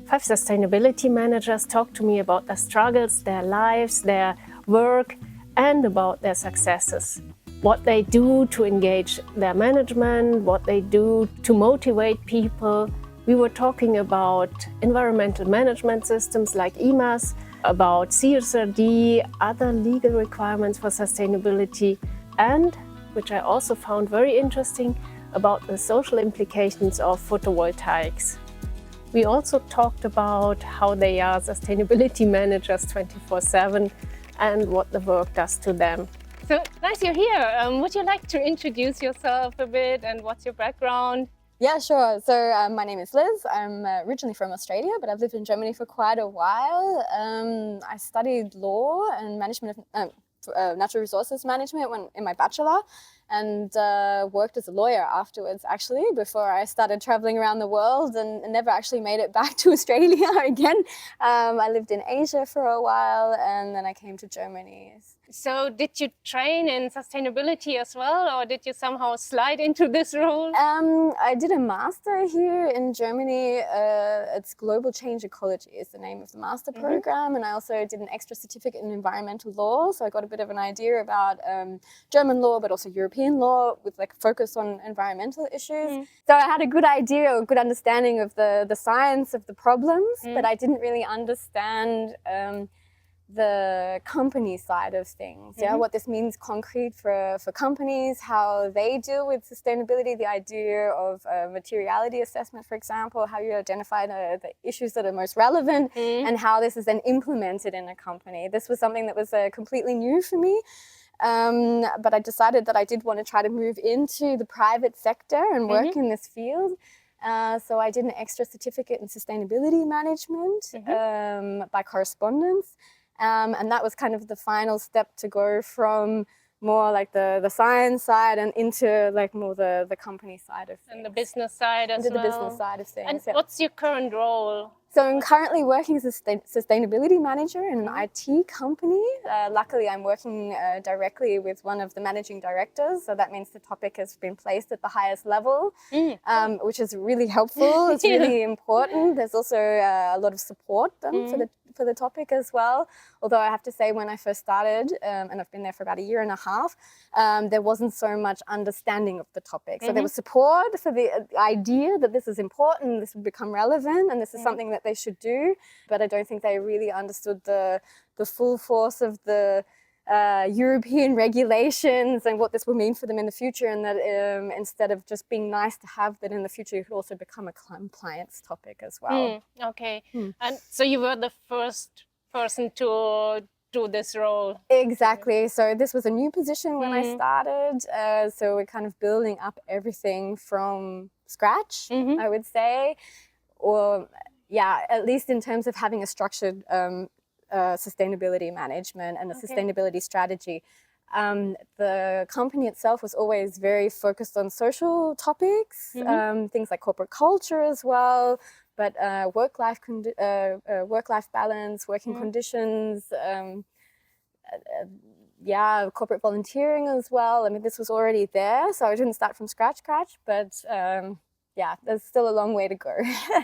5 sustainability managers talked to me about their struggles, their lives, their work, and about their successes. What they do to engage their management, what they do to motivate people. We were talking about environmental management systems like EMAS, about CSRD, other legal requirements for sustainability, and, which I also found very interesting, about the social implications of photovoltaics. We also talked about how they are sustainability managers 24/7 and what the work does to them. So nice you're here. Would you like to introduce yourself a bit and what's your background? Yeah, sure. So my name is Liz. I'm originally from Australia, but I've lived in Germany for quite a while. I studied law and management of natural resources management in my bachelor, and worked as a lawyer afterwards, actually, before I started traveling around the world and never actually made it back to Australia again. I lived in Asia for a while, and then I came to Germany. So did you train in sustainability as well, or did you somehow slide into this role? I did a master here in Germany. It's Global Change Ecology is the name of the master program. And I also did an extra certificate in environmental law. So I got a bit of an idea about German law, but also European law with like focus on environmental issues. So I had a good idea, or good understanding of the science of the problems, but I didn't really understand the company side of things, what this means concrete for companies, how they deal with sustainability, the idea of materiality assessment, for example, how you identify the issues that are most relevant and how this is then implemented in a company. This was something that was completely new for me. But I decided that I did want to try to move into the private sector and work in this field. So I did an extra certificate in sustainability management by correspondence. And that was kind of the final step to go from more like the science side and into like more the company side of things. And the business side as well. Into the business side of things. And what's your current role? So I'm currently working as a sustainability manager in an IT company. Luckily, I'm working directly with one of the managing directors. So that means the topic has been placed at the highest level, which is really helpful. It's really important. There's also a lot of support for the topic as well. Although I have to say, when I first started, and I've been there for about a year and a half, there wasn't so much understanding of the topic. So there was support for the idea that this is important, this will become relevant, and this is something that they should do. But I don't think they really understood the full force of the European regulations and what this will mean for them in the future, and that instead of just being nice to have, that in the future it could also become a compliance topic as well. Okay. And so you were the first person to do this role? Exactly. So this was a new position when I started. So we're kind of building up everything from scratch, I would say. Or yeah, at least in terms of having a structured sustainability management and a sustainability strategy. The company itself was always very focused on social topics, things like corporate culture as well, but work-life balance, working conditions, corporate volunteering as well. I mean, this was already there, so I didn't start from scratch, but there's still a long way to go.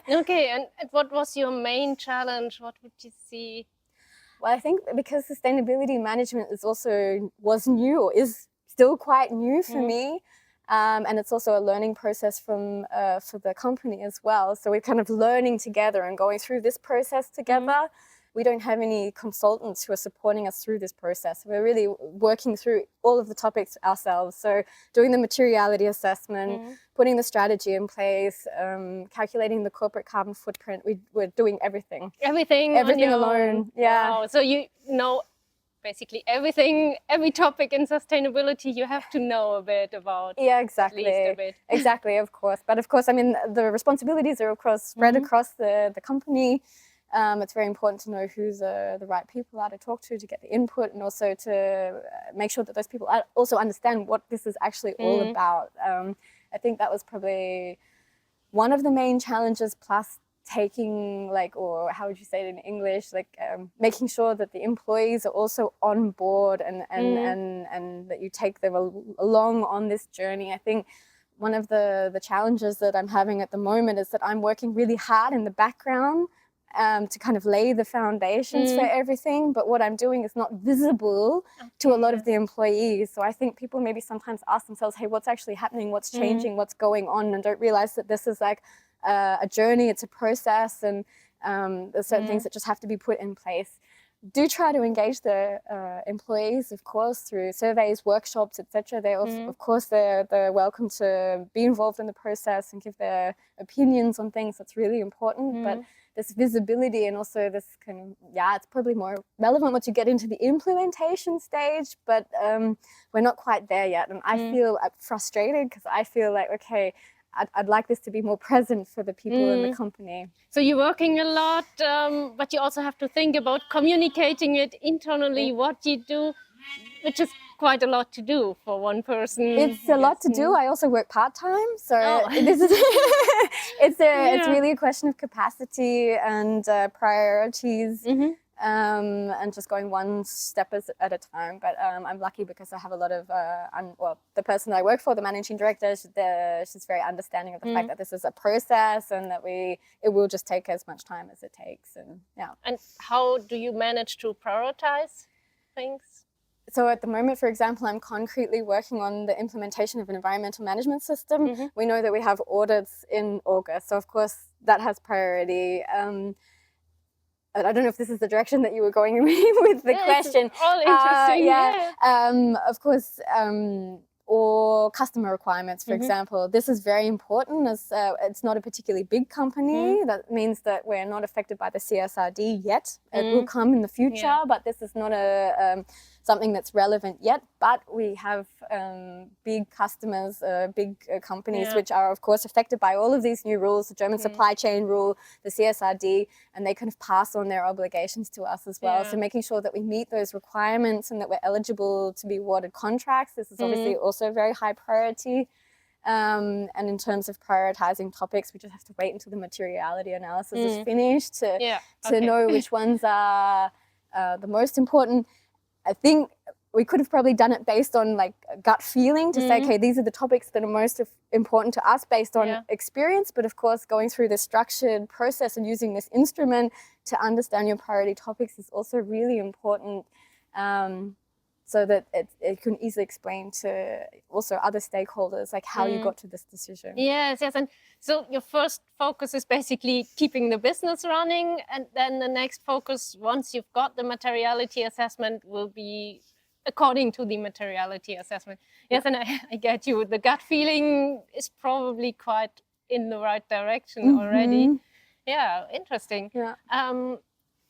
Okay, and what was your main challenge? What would you see? Well, I think because sustainability management was new, or is still quite new for me. And it's also a learning process for the company as well. So we're kind of learning together and going through this process together. We don't have any consultants who are supporting us through this process. We're really working through all of the topics ourselves. So doing the materiality assessment, putting the strategy in place, calculating the corporate carbon footprint. We're doing everything. Everything alone. Yeah. Wow. So you know basically everything, every topic in sustainability you have to know a bit about. Yeah, exactly. At least a bit. Exactly, of course. But of course, I mean, the responsibilities are spread across the company. It's very important to know who the right people are to talk to get the input, and also to make sure that those people also understand what this is actually all about. I think that was probably one of the main challenges, plus taking, like, or how would you say it in English, like making sure that the employees are also on board and that you take them along on this journey. I think one of the challenges that I'm having at the moment is that I'm working really hard in the background to kind of lay the foundations for everything. But what I'm doing is not visible to a lot of the employees. So I think people maybe sometimes ask themselves, hey, what's actually happening? What's changing? What's going on? And don't realize that this is like a journey, it's a process, and there's certain things that just have to be put in place. Do try to engage the employees, of course, through surveys, workshops, etc. They, of course, they're welcome to be involved in the process and give their opinions on things. That's really important. But this visibility and also this kind of, it's probably more relevant once you get into the implementation stage. But we're not quite there yet, and I feel frustrated because I feel like, okay, I'd like this to be more present for the people in the company. So you're working a lot, but you also have to think about communicating it internally, what you do, which is quite a lot to do for one person. It's a lot to do. I also work part-time, so this is it's really a question of capacity and priorities. And just going one step at a time. But I'm lucky because I have a lot of, the person that I work for, the managing director, she's very understanding of the fact that this is a process and that it will just take as much time as it takes. And And how do you manage to prioritize things? So at the moment, for example, I'm concretely working on the implementation of an environmental management system. We know that we have audits in August, so of course that has priority. I don't know if this is the direction that you were going with the question. It's all interesting. Of course, or customer requirements, for example. This is very important as it's not a particularly big company. That means that we're not affected by the CSRD yet. It will come in the future, but this is not something that's relevant yet. But we have big customers, big companies, which are, of course, affected by all of these new rules, the German supply chain rule, the CSRD, and they kind of pass on their obligations to us as well. So making sure that we meet those requirements and that we're eligible to be awarded contracts, this is obviously also a very high priority. And in terms of prioritizing topics, we just have to wait until the materiality analysis is finished to know which ones are the most important. I think we could have probably done it based on like a gut feeling to say, okay, these are the topics that are most important to us based on experience. But of course, going through the structured process and using this instrument to understand your priority topics is also really important. So that it can easily explain to also other stakeholders like how you got to this decision. Yes. And so your first focus is basically keeping the business running, and then the next focus, once you've got the materiality assessment, will be according to the materiality assessment. Yes, and I get you. The gut feeling is probably quite in the right direction already. Yeah, interesting.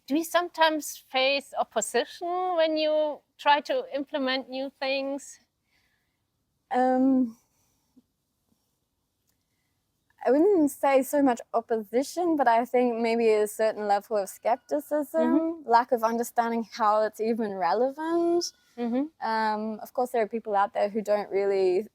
Do you sometimes face opposition when you try to implement new things? I wouldn't say so much opposition, but I think maybe a certain level of skepticism, lack of understanding how it's even relevant. Of course, there are people out there who don't really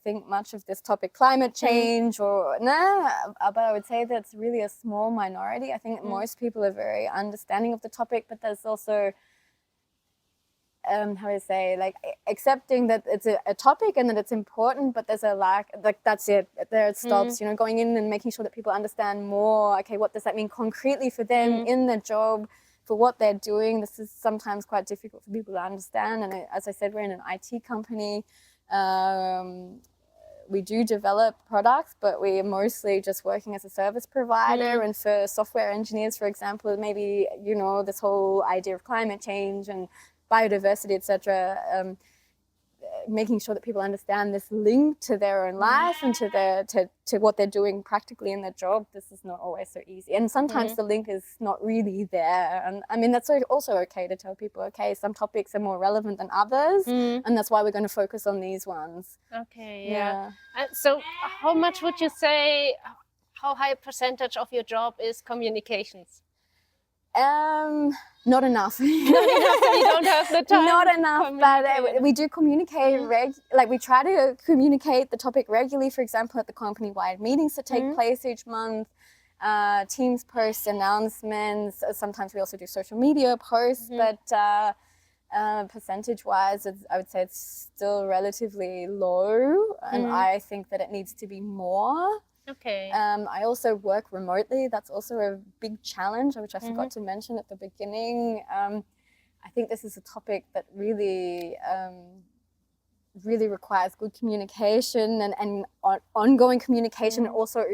think much of this topic, climate change, but I would say that's really a small minority. I think most people are very understanding of the topic, but there's also how do I say, like accepting that it's a topic and that it's important, but there's a lack, like that's it, there it stops, going in and making sure that people understand more, okay, what does that mean concretely for them in their job, for what they're doing. This is sometimes quite difficult for people to understand. And as I said, we're in an IT company. We do develop products, but we are mostly just working as a service provider. And for software engineers, for example, maybe, this whole idea of climate change and biodiversity, etc., making sure that people understand this link to their own life and to what they're doing practically in their job. This is not always so easy, and sometimes the link is not really there. And I mean, that's also okay to tell people, okay, some topics are more relevant than others, and that's why we're going to focus on these ones. Okay, yeah. So how much would you say, how high a percentage of your job is communications? Not enough. So you don't have the time. Not enough, but we do communicate. We try to communicate the topic regularly. For example, at the company-wide meetings that take place each month, Teams posts, announcements. Sometimes we also do social media posts, but percentage-wise, I would say it's still relatively low, and I think that it needs to be more. Okay. I also work remotely. That's also a big challenge, which I forgot to mention at the beginning. I think this is a topic that really requires good communication and ongoing communication, also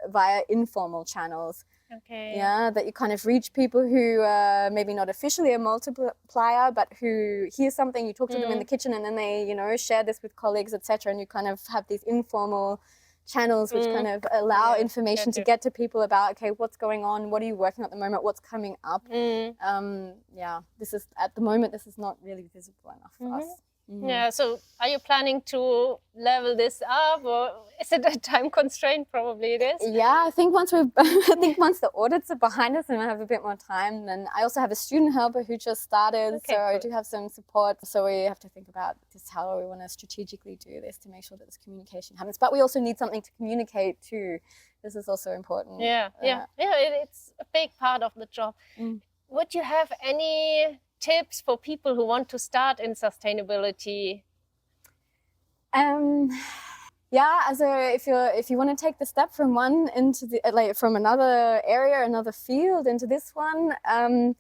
via informal channels. Okay. Yeah, that you kind of reach people who are maybe not officially a multiplier, but who hear something, you talk to them in the kitchen, and then they, you know, share this with colleagues, etc. And you kind of have these informal channels which kind of allow information to get to people about, okay, what's going on, what are you working on at the moment, what's coming up. Yeah, this is, at the moment, this is not really visible enough for us. Yeah, so are you planning to level this up, or is it a time constraint? Probably it is. Yeah, I think once the audits are behind us and we have a bit more time, then I also have a student helper who just started, so I do have some support. So we have to think about just how we want to strategically do this to make sure that this communication happens. But we also need something to communicate too. This is also important. It's a big part of the job. Would you have any tips for people who want to start in sustainability? Yeah, if you want to take the step from one into the from another area, another field into this one, how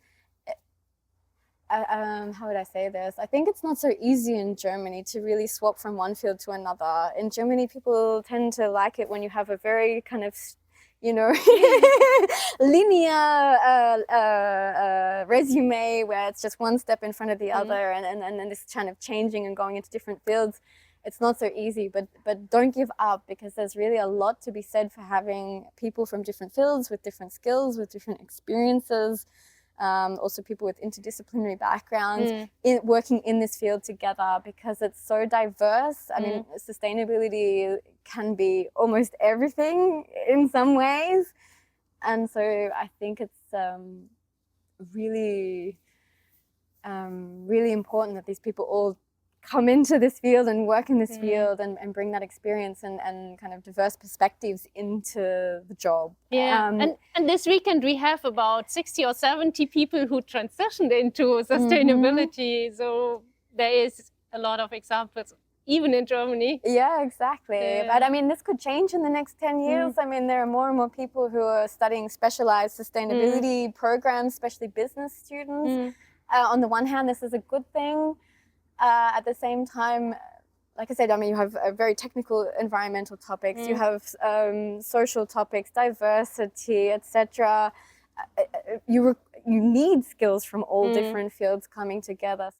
would I say this? I think it's not so easy in Germany to really swap from one field to another. In Germany, people tend to like it when you have a very kind of, you know, linear resume where it's just one step in front of the other, and this kind of changing and going into different fields. It's not so easy, but don't give up, because there's really a lot to be said for having people from different fields with different skills, with different experiences, also people with interdisciplinary backgrounds working in this field together, because it's so diverse. I mean, sustainability can be almost everything in some ways. And so I think it's really important that these people all come into this field and work in this field and bring that experience and kind of diverse perspectives into the job. Yeah, and this weekend we have about 60 or 70 people who transitioned into sustainability. So there is a lot of examples, even in Germany. Yeah, exactly. But I mean, this could change in the next 10 years. I mean, there are more and more people who are studying specialized sustainability programs, especially business students. On the one hand, this is a good thing. At the same time, like I said, I mean, you have very technical environmental topics, you have social topics, diversity, etc. You need skills from all different fields coming together.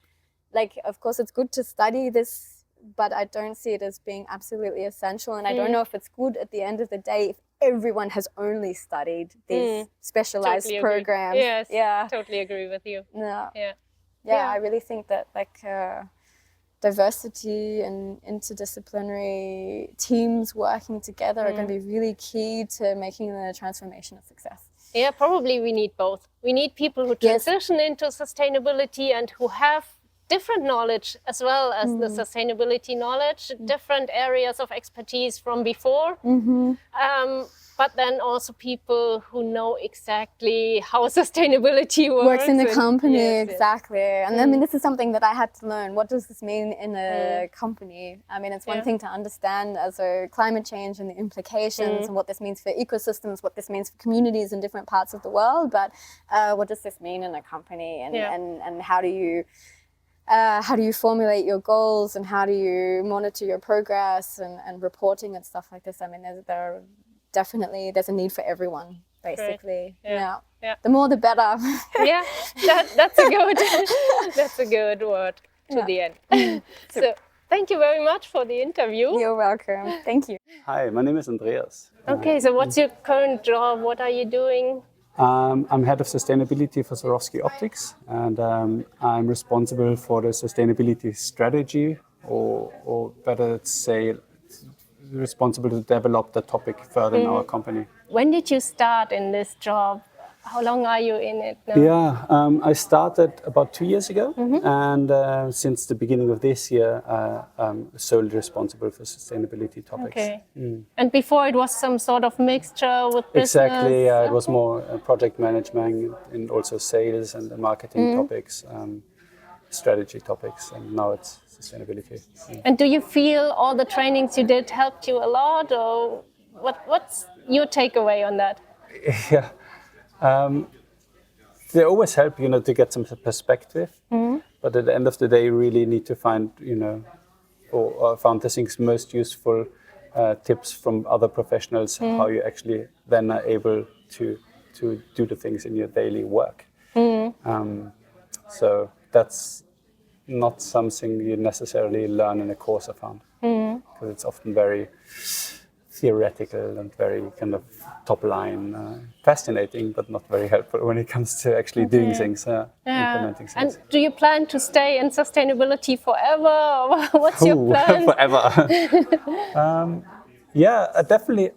Like, of course, it's good to study this, but I don't see it as being absolutely essential. And I don't know if it's good at the end of the day if everyone has only studied these specialized programs. Yes, yeah, totally agree with you. Yeah, I really think that diversity and interdisciplinary teams working together are going to be really key to making the transformation a success. Yeah, probably we need both. We need people who transition into sustainability and who have different knowledge as well as the sustainability knowledge, different areas of expertise from before. But then also people who know exactly how sustainability works in the company. Exactly. And I mean, this is something that I had to learn. What does this mean in a company? I mean, it's one thing to understand as a climate change and the implications and what this means for ecosystems, what this means for communities in different parts of the world. But what does this mean in a company? And how do you formulate your goals, and how do you monitor your progress and reporting and stuff like this? I mean, there's a need for everyone, basically. Yeah. The more, the better. Yeah, that's a good word to the end. So thank you very much for the interview. You're welcome. Thank you. Hi, my name is Andreas. Okay, so what's your current job? What are you doing? I'm head of sustainability for Swarovski Optics, and I'm responsible for the sustainability strategy, or better say, responsible to develop the topic further in our company. When did you start in this job? How long are you in it now? Yeah, I started about 2 years ago, and since the beginning of this year, I'm solely responsible for sustainability topics. Okay. And before it was some sort of mixture with business? Exactly, it was more project management and also sales and marketing topics, strategy topics, and now it's sustainability. And do you feel all the trainings you did helped you a lot, or What's your takeaway on that? Yeah. They always help, to get some perspective. But at the end of the day, you really need to find, or found the things most useful tips from other professionals, how you actually then are able to do the things in your daily work. So that's not something you necessarily learn in a course, I found, because it's often very theoretical and very kind of top line, fascinating, but not very helpful when it comes to actually doing things, implementing things. And do you plan to stay in sustainability forever? Or what's your plan? Forever. Yeah, definitely.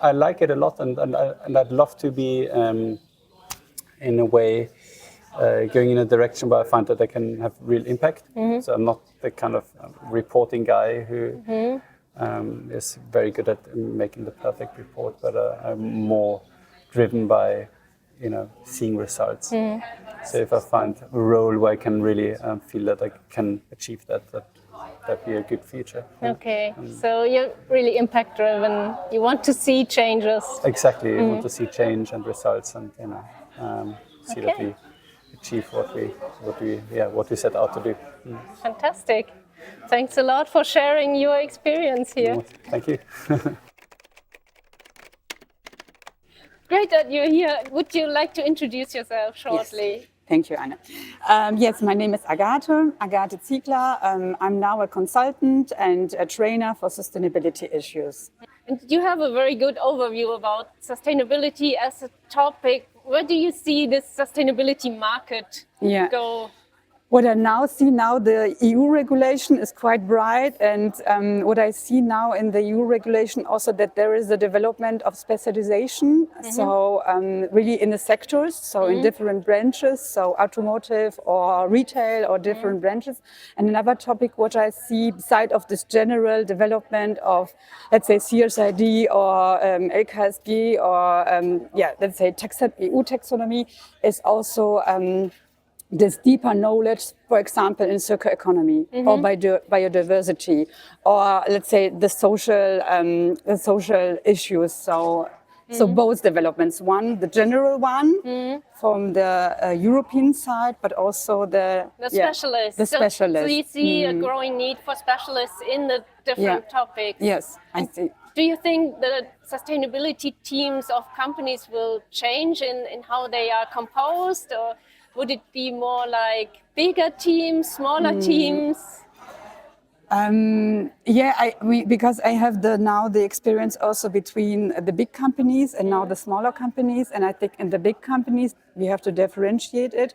I like it a lot, and I'd love to be, in a way, going in a direction where I find that I can have real impact. So I'm not the kind of reporting guy who is very good at making the perfect report, but I'm more driven by, seeing results. So if I find a role where I can really feel that I can achieve that'd be a good future. Okay, so you're really impact driven. You want to see changes. Exactly, I want to see change and results, and see that we achieve what we set out to do. Fantastic. Thanks a lot for sharing your experience here. Thank you. Great that you're here. Would you like to introduce yourself shortly? Yes. Thank you, Anne. Yes, my name is Agathe Ziegler. I'm now a consultant and a trainer for sustainability issues. And you have a very good overview about sustainability as a topic. Where do you see this sustainability market go? What I now see the EU regulation is quite bright, and what I see now in the EU regulation also that there is a development of specialization, so really in the sectors, so in different branches, so automotive or retail or different branches. And another topic what I see beside of this general development of, let's say, CSRD or LKSG or let's say EU taxonomy is also this deeper knowledge, for example, in circular economy or biodiversity, or let's say the social issues. So both developments. One, the general one from the European side, but also the specialists. The specialists. So you see a growing need for specialists in the different topics. Yes, I see. Do you think the sustainability teams of companies will change in how they are composed, or would it be more like bigger teams, smaller teams? Because I have the experience also between the big companies and now the smaller companies, and I think in the big companies we have to differentiate it.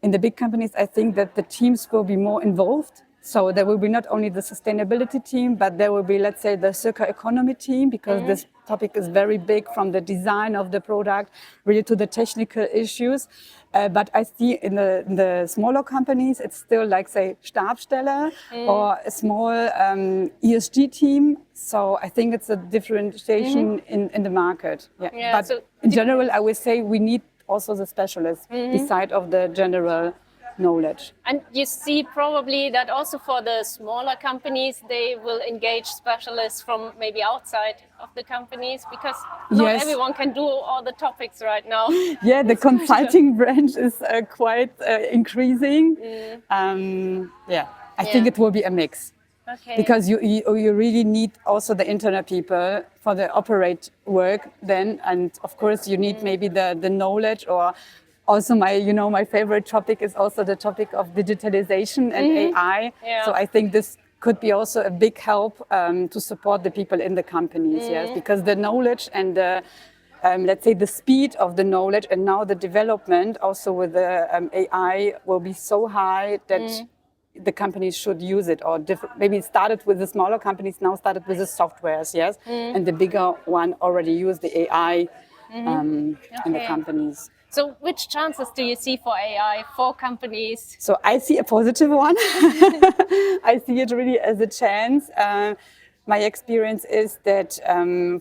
In the big companies, I think that the teams will be more involved. So there will be not only the sustainability team, but there will be, let's say, the circular economy team, because this topic is very big, from the design of the product really to the technical issues. But I see in the smaller companies, it's still like, say, Stabsstelle or a small ESG team. So I think it's a differentiation in the market. But so in general, I would say we need also the specialists beside of the general knowledge. And you see probably that also for the smaller companies, they will engage specialists from maybe outside of the companies, because not everyone can do all the topics right now. Yeah, the consulting branch is quite increasing. I think it will be a mix. Okay. Because you really need also the internal people for the operate work then, and of course you need maybe the knowledge, or also my favorite topic is also the topic of digitalization and AI. Yeah. So I think this could be also a big help to support the people in the companies, because the knowledge and the let's say the speed of the knowledge and now the development also with the AI will be so high that the companies should use it, or maybe it started with the smaller companies, now started with the softwares, and the bigger one already use the AI in the companies. So which chances do you see for AI for companies? So I see a positive one. I see it really as a chance. My experience is that,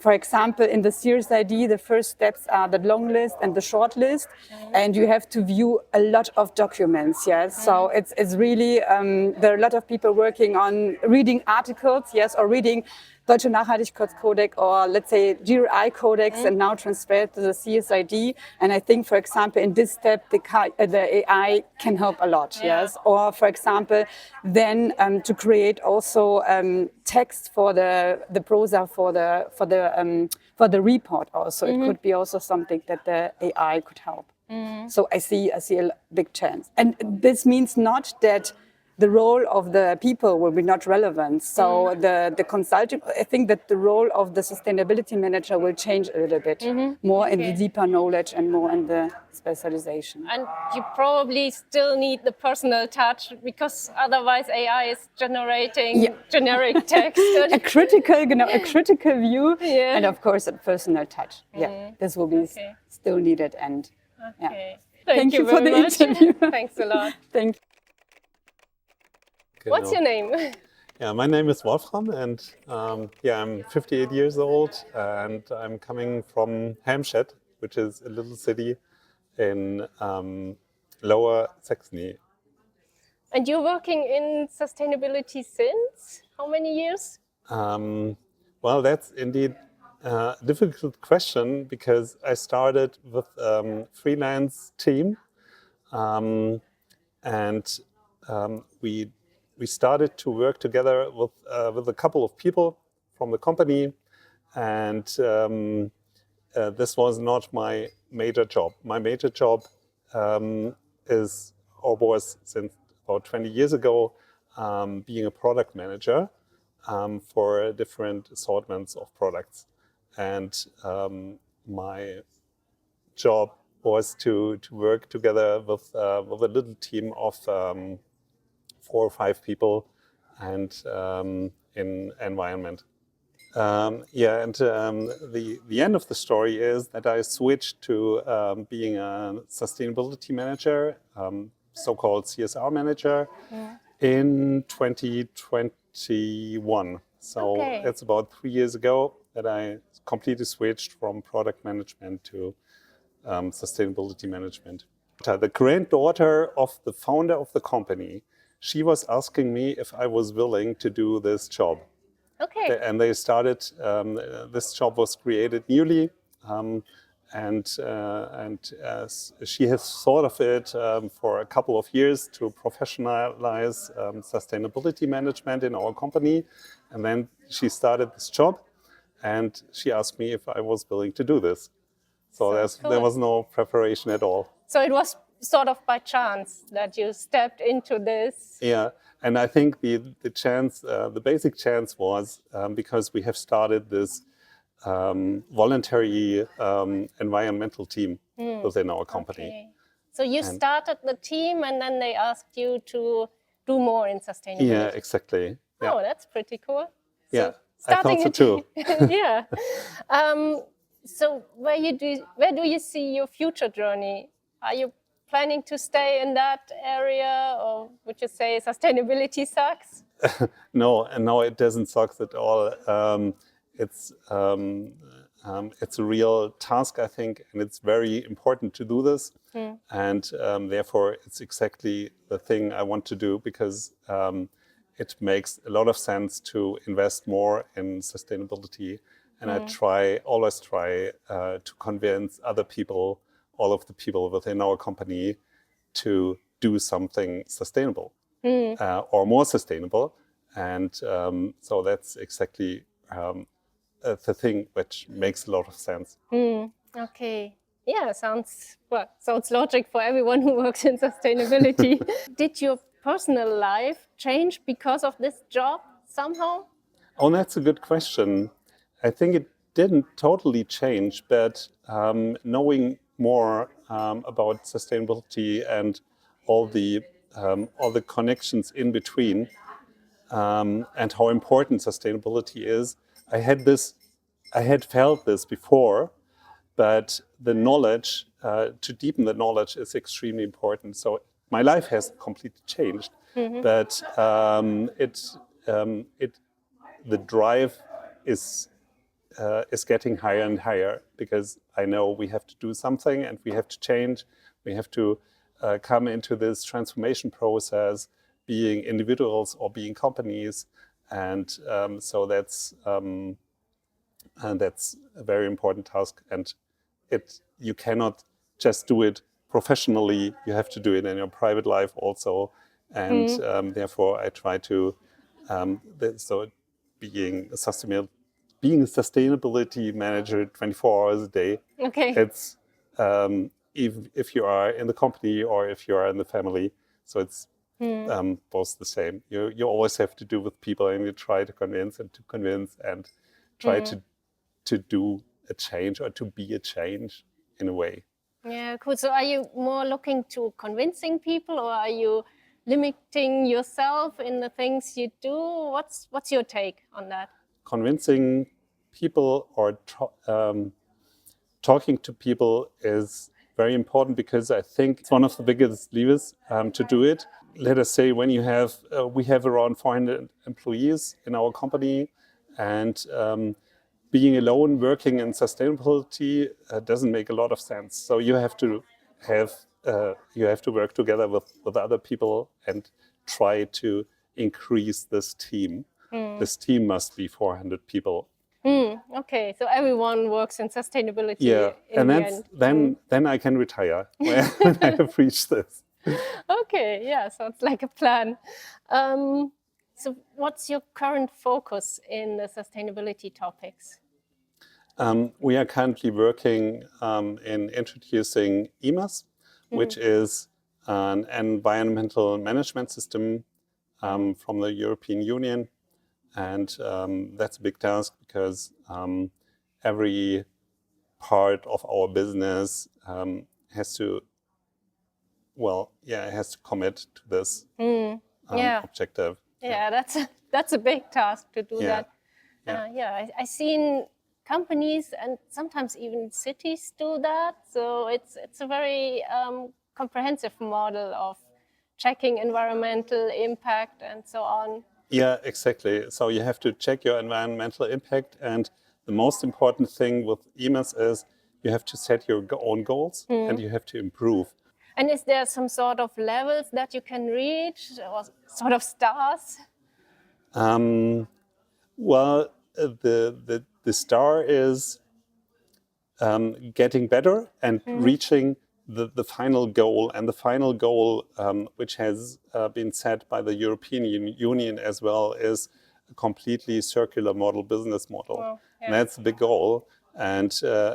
for example, in the CSRD, the first steps are the long list and the short list, and you have to view a lot of documents. So it's really there are a lot of people working on reading articles, or reading Deutsche Nachhaltigkeitskodex or let's say GRI Codex and now transferred to the CSRD. And I think, for example, in this step, the AI can help a lot, yes? Or, for example, then to create also text for the prosa for the report also. It could be also something that the AI could help. So I see a big chance. And this means not that the role of the people will be not relevant. So the consulting, I think that the role of the sustainability manager will change a little bit, more in the deeper knowledge and more in the specialization. And you probably still need the personal touch, because otherwise AI is generating generic text. a critical view, and of course a personal touch. This will be still needed. And thank you very for the much. interview. Thanks a lot. Thank you. What's your name? Yeah, my name is Wolfram, and I'm 58 years old, and I'm coming from Helmstedt, which is a little city in Lower Saxony. And you're working in sustainability since how many years? Well, that's indeed a difficult question, because I started with a freelance team, and we started to work together with a couple of people from the company, and this was not my major job. My major job was since about 20 years ago being a product manager for different assortments of products, and my job was to work together with a little team of 4 or 5 people, and in environment. The end of the story is that I switched to being a sustainability manager, so-called CSR manager, in 2021. So it's about 3 years ago that I completely switched from product management to sustainability management. The granddaughter of the founder of the company, she was asking me if I was willing to do this job. Okay. And they started, this job was created newly, and she has thought of it for a couple of years to professionalize sustainability management in our company. And then she started this job, and she asked me if I was willing to do this. So there was no preparation at all. So it was sort of by chance that you stepped into this? Yeah, and I think the basic chance was because we have started this voluntary environmental team within our company. Okay. So you started the team, and then they asked you to do more in sustainability. Yeah, exactly. Yeah. Oh, that's pretty cool. Yeah, I thought so too. Yeah. So where do you see your future journey? Are you planning to stay in that area, or would you say sustainability sucks? No, it doesn't suck at all. It's a real task, I think, and it's very important to do this. And therefore, it's exactly the thing I want to do, because it makes a lot of sense to invest more in sustainability. And I always try to convince other people, all of the people within our company, to do something sustainable or more sustainable. And so that's exactly the thing which makes a lot of sense. Okay. Yeah, sounds logic for everyone who works in sustainability. Did your personal life change because of this job somehow? Oh, that's a good question. I think it didn't totally change, but knowing more about sustainability and all the connections in between, and how important sustainability is, I had felt this before, but the knowledge, to deepen the knowledge, is extremely important. So my life has completely changed, but the drive is getting higher and higher, because I know we have to do something and we have to change. We have to come into this transformation process, being individuals or being companies. and so that's a very important task, and you cannot just do it professionally. You have to do it in your private life also, and therefore I try to so being a sustainability manager 24 hours a day. Okay. It's if you are in the company or if you are in the family, so it's both the same. You always have to do with people, and you try to convince and try to do a change or to be a change in a way. Yeah, cool. So are you more looking to convincing people, or are you limiting yourself in the things you do? What's your take on that? Convincing people or talking to people is very important, because I think it's one of the biggest levers to do it. Let us say when you have, we have around 400 employees in our company, and being alone working in sustainability doesn't make a lot of sense. So you have to work together with other people and try to increase this team. This team must be 400 people. Okay, so everyone works in sustainability. Yeah, in and the end. then I can retire when I have reached this. Okay, yeah, sounds like a plan. So what's your current focus in the sustainability topics? We are currently working in introducing EMAS, which is an environmental management system from the European Union. And that's a big task, because every part of our business has to commit to this objective. Yeah, that's a big task to do Yeah. that. I seen companies and sometimes even cities do that. So it's a very comprehensive model of checking environmental impact and so on. Yeah, exactly. So you have to check your environmental impact, and the most important thing with EMAS is you have to set your own goals and you have to improve. And is there some sort of levels that you can reach, or sort of stars? Well, the star is getting better and reaching the final goal. And the final goal, which has been set by the European Union as well, is a completely circular business model. Well, yeah. And that's the big goal. And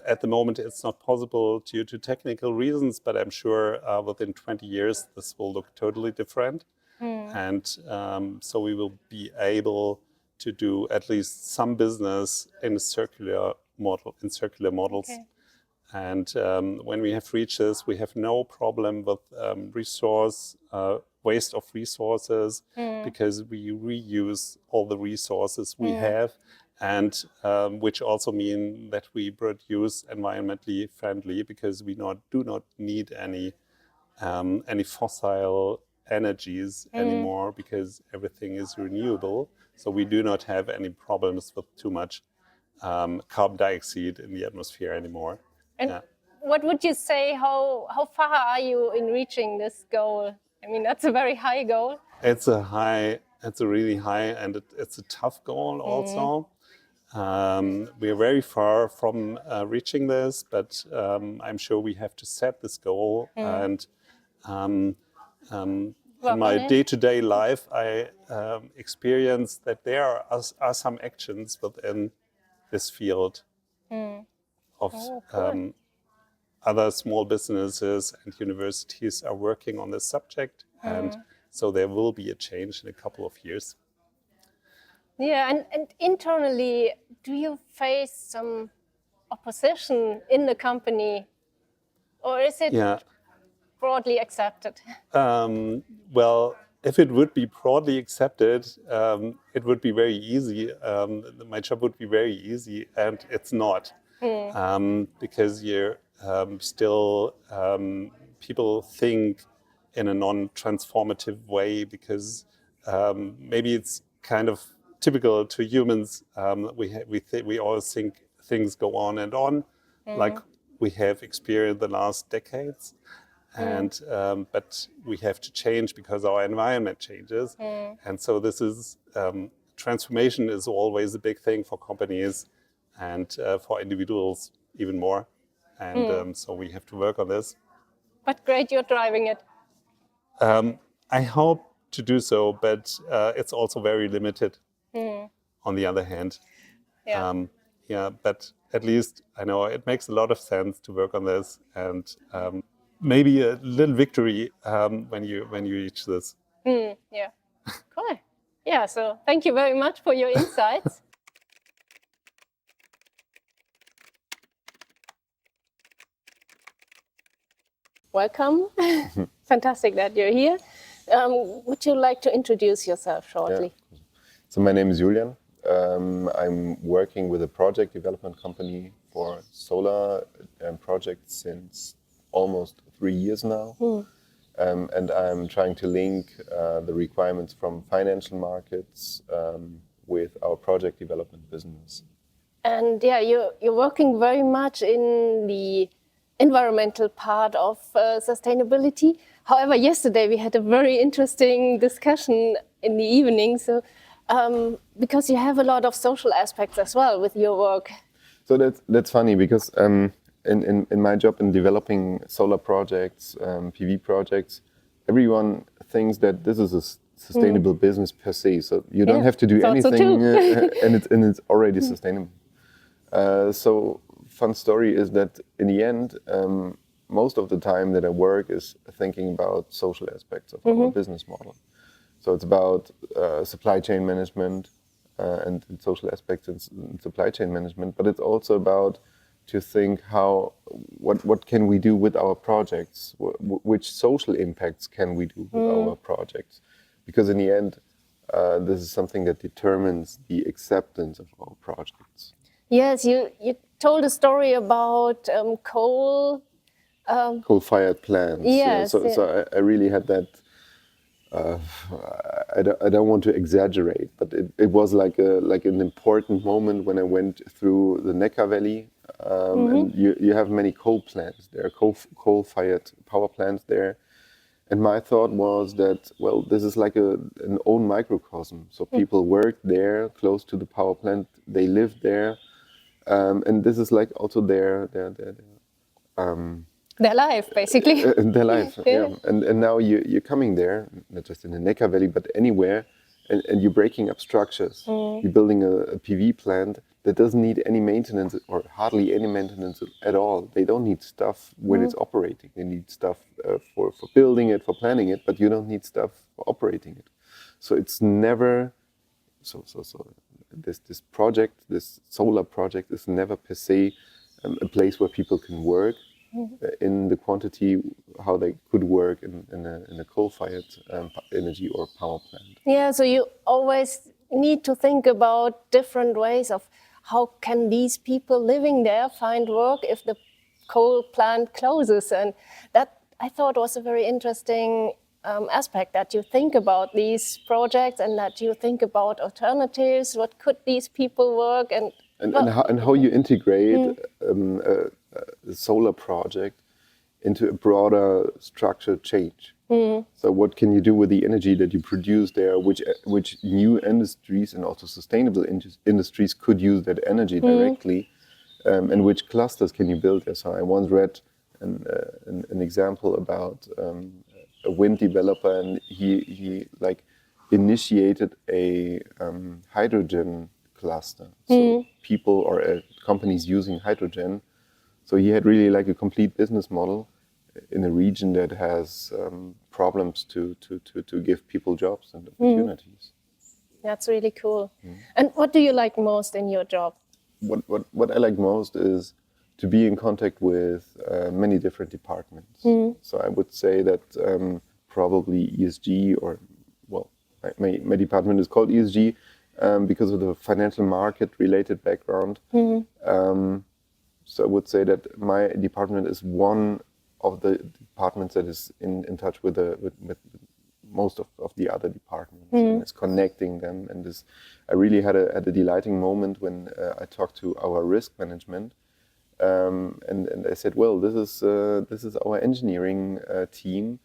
at the moment, it's not possible due to technical reasons, but I'm sure within 20 years, this will look totally different. And so we will be able to do at least some business in a circular models. Okay. And when we have reached this, we have no problem with waste of resources, because we reuse all the resources we have, and which also mean that we produce environmentally friendly, because we do not need any fossil energies anymore, because everything is renewable. So we do not have any problems with too much carbon dioxide in the atmosphere anymore. And what would you say, how far are you in reaching this goal? I mean, that's a very high goal. It's a really high, and it's a tough goal also. We are very far from reaching this, but I'm sure we have to set this goal. And in my day-to-day life, I experience that there are some actions within this field of other small businesses and universities are working on this subject. And so there will be a change in a couple of years. Yeah, and internally, do you face some opposition in the company, or is it broadly accepted? Well, if it would be broadly accepted, it would be very easy. My job would be very easy, and it's not. Because you're still, people think in a non-transformative way, because maybe it's kind of typical to humans. We always think things go on and on, like we have experienced the last decades. And but we have to change because our environment changes, and so this is transformation is always a big thing for companies and for individuals even more. And so we have to work on this. But great, you're driving it. I hope to do so, but it's also very limited on the other hand. Yeah. But at least I know it makes a lot of sense to work on this, and maybe a little victory when you reach this. Yeah. Cool. Yeah, so thank you very much for your insights. Welcome. Fantastic that you're here. Would you like to introduce yourself shortly? Yeah. So my name is Julian. I'm working with a project development company for solar projects since almost 3 years now. And I'm trying to link the requirements from financial markets with our project development business. And yeah, you're working very much in the environmental part of sustainability. However, yesterday we had a very interesting discussion in the evening. So, because you have a lot of social aspects as well with your work. So that's funny because in my job in developing solar projects, PV projects, everyone thinks that this is a sustainable business per se. So you don't have to do anything, and it's already sustainable. So fun story is that in the end, most of the time that I work is thinking about social aspects of our business model. So it's about supply chain management and social aspects in supply chain management, but it's also about to think what can we do with our projects, which social impacts can we do with our projects, because in the end, this is something that determines the acceptance of our projects. Yes, you told a story about coal-fired plants. Yes, so I really had that. I don't want to exaggerate, but it was like an important moment when I went through the Neckar Valley, and you have many coal plants there, coal-fired power plants there, and my thought was that, well, this is like an own microcosm. So people work there, close to the power plant, they live there, and this is like also their life, basically. Their life, yeah. And now you're coming there, not just in the Neckar Valley, but anywhere, and you're breaking up structures. You're building a PV plant that doesn't need any maintenance or hardly any maintenance at all. They don't need stuff when it's operating. They need stuff for building it, for planning it, but you don't need stuff for operating it. So it's never, this project, this solar project is never per se a place where people can work in the quantity how they could work in a coal-fired energy or power plant. Yeah, so you always need to think about different ways of how can these people living there find work if the coal plant closes. And that, I thought, was a very interesting aspect, that you think about these projects and that you think about alternatives. What could these people work and how you integrate a solar project into a broader structural change. So what can you do with the energy that you produce there, which new industries and also sustainable industries could use that energy directly, and which clusters can you build there? So I once read an example about a wind developer, and he like initiated a hydrogen cluster. So people or companies using hydrogen. So he had really like a complete business model in a region that has problems to give people jobs and opportunities. That's really cool. And what do you like most in your job? What I like most is to be in contact with many different departments. So I would say that probably ESG, or well, my department is called ESG because of the financial market related background. So I would say that my department is one of the departments that is in touch with most of the other departments, and it's connecting them. And this, I really had a delighting moment when I talked to our risk management, and I said, well, this is our engineering team,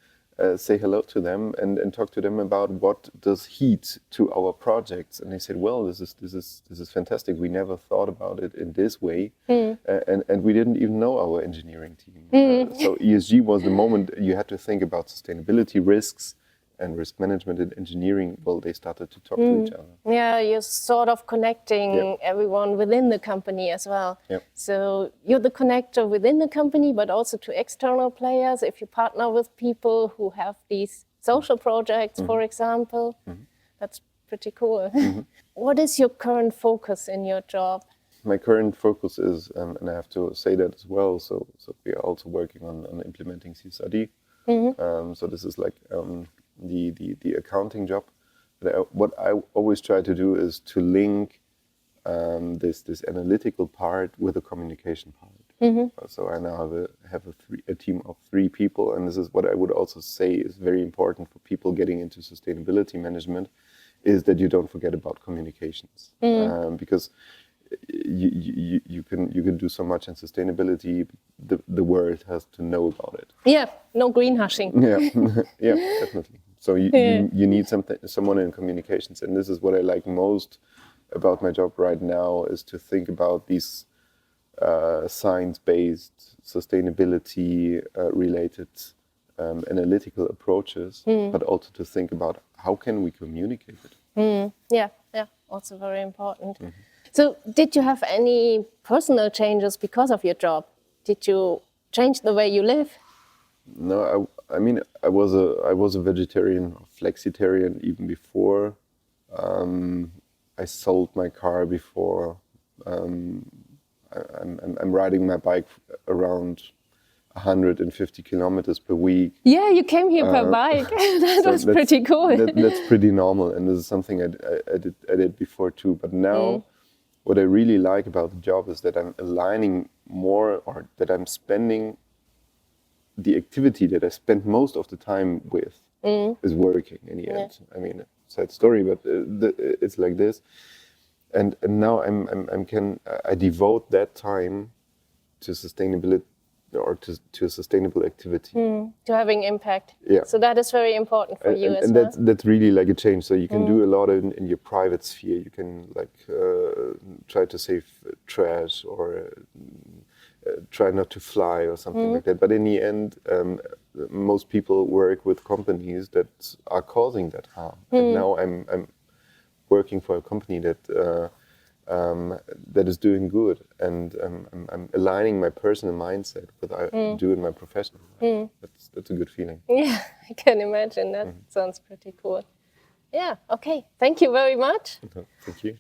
say hello to them and talk to them about what does heat to our projects. And they said, well, this is fantastic. We never thought about it in this way, and we didn't even know our engineering team. So ESG was the moment you had to think about sustainability risks and risk management and engineering. Well, they started to talk to each other. Yeah, you're sort of connecting Yeah. everyone within the company as well. Yeah. So you're the connector within the company, but also to external players. If you partner with people who have these social projects, for example, that's pretty cool. What is your current focus in your job? My current focus is, and I have to say that as well, so we are also working on implementing CSRD. So this is like the accounting job. But what I always try to do is to link this analytical part with the communication part. So I now have a team of 3 people, and this is what I would also say is very important for people getting into sustainability management, is that you don't forget about communications, because you can do so much in sustainability. The world has to know about it. Yeah, no greenwashing. Yeah, yeah, definitely. So you need someone in communications, and this is what I like most about my job right now, is to think about these science-based, sustainability-related analytical approaches, but also to think about how can we communicate it. Yeah, also very important. So did you have any personal changes because of your job? Did you change the way you live? No, I mean, I was a vegetarian, flexitarian even before. I sold my car before. I'm riding my bike around 150 kilometers per week. Yeah, you came here per bike. That was pretty cool. That's pretty normal, and this is something I did before too. But now, what I really like about the job is that I'm aligning more, or that I'm spending the activity that I spend most of the time with is working in the end. I mean, sad story, but it's like this. And now I devote that time to sustainability, or to a sustainable activity. To having impact. Yeah. So that is very important for you as and well. that's really like a change. So you can do a lot in your private sphere. You can like try to save trash, or try not to fly, or something like that. But in the end, most people work with companies that are causing that harm. And now I'm working for a company that is doing good, and I'm aligning my personal mindset with what I do in my professional life. That's a good feeling. Yeah, I can imagine. That sounds pretty cool. Yeah, okay. Thank you very much. Thank you.